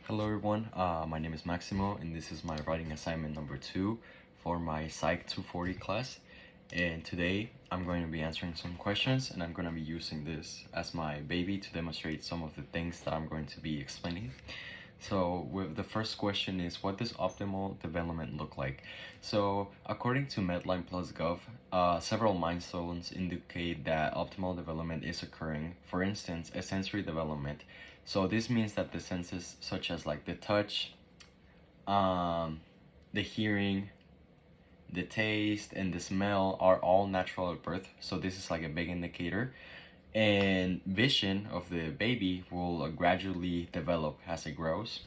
Hello everyone, my name is Maximo and this is my writing assignment number 2 for my Psych 240 class. And today I'm going to be answering some questions and I'm going to be using this as my baby to demonstrate some of the things that I'm going to be explaining. So the first question is, what does optimal development look like? So according to Medline+Gov, several milestones indicate that optimal development is occurring. For instance, a sensory development. So this means that the senses such as like the touch, the hearing, the taste, and the smell are all natural at birth. So this is like a big indicator. And vision of the baby will gradually develop as it grows.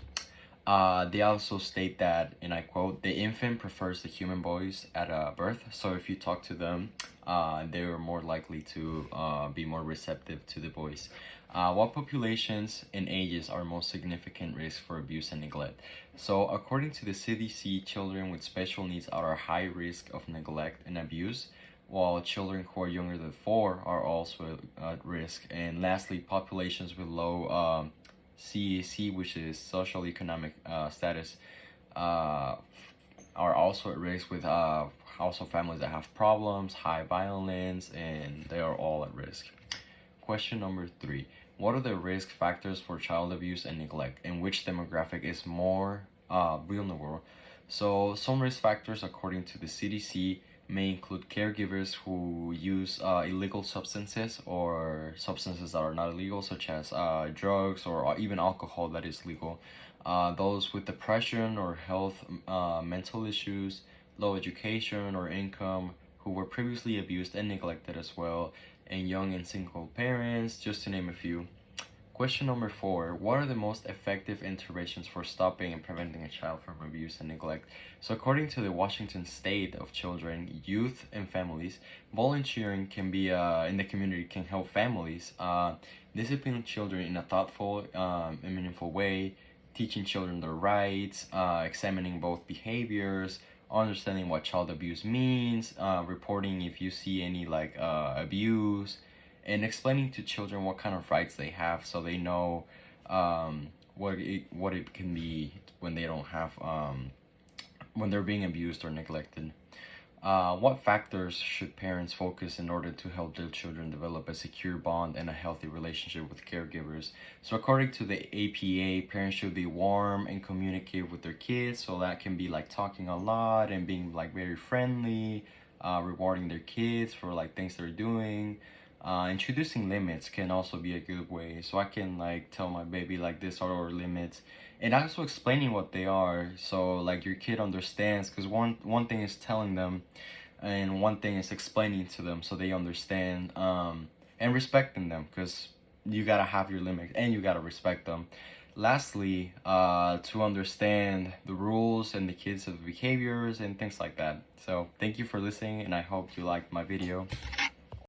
They also state that, and I quote, the infant prefers the human voice at birth. So if you talk to them, they are more likely to be more receptive to the voice. What populations and ages are most significant risk for abuse and neglect? So according to the CDC, children with special needs are at high risk of neglect and abuse, while children who are younger than 4 are also at risk. And lastly, populations with low CEC, which is social economic status, are also at risk, with household families that have problems, high violence, and they are all at risk. Question number 3. What are the risk factors for child abuse and neglect, and which demographic is more vulnerable? So some risk factors according to the CDC may include caregivers who use illegal substances or substances that are not illegal, such as drugs or even alcohol that is legal. Those with depression or health, mental issues, low education or income, who were previously abused and neglected as well, and young and single parents, just to name a few. Question number 4. What are the most effective interventions for stopping and preventing a child from abuse and neglect? So according to the Washington State of Children, Youth and Families, volunteering can be in the community can help families discipline children in a thoughtful and meaningful way, teaching children their rights, examining both behaviors, understanding what child abuse means, reporting if you see any abuse, and explaining to children what kind of rights they have, so they know what it can be when they don't have when they're being abused or neglected. What factors should parents focus in order to help their children develop a secure bond and a healthy relationship with caregivers? So according to the APA, parents should be warm and communicate with their kids. So that can be like talking a lot and being like very friendly, rewarding their kids for like things they're doing. Introducing limits can also be a good way. So I can like tell my baby like, this are our limits, and also explaining what they are, so like your kid understands, because one thing is telling them and one thing is explaining to them so they understand, and respecting them, because you gotta have your limits and you gotta respect them. Lastly, to understand the rules and the kids' behaviors and things like that. So thank you for listening, and I hope you liked my video.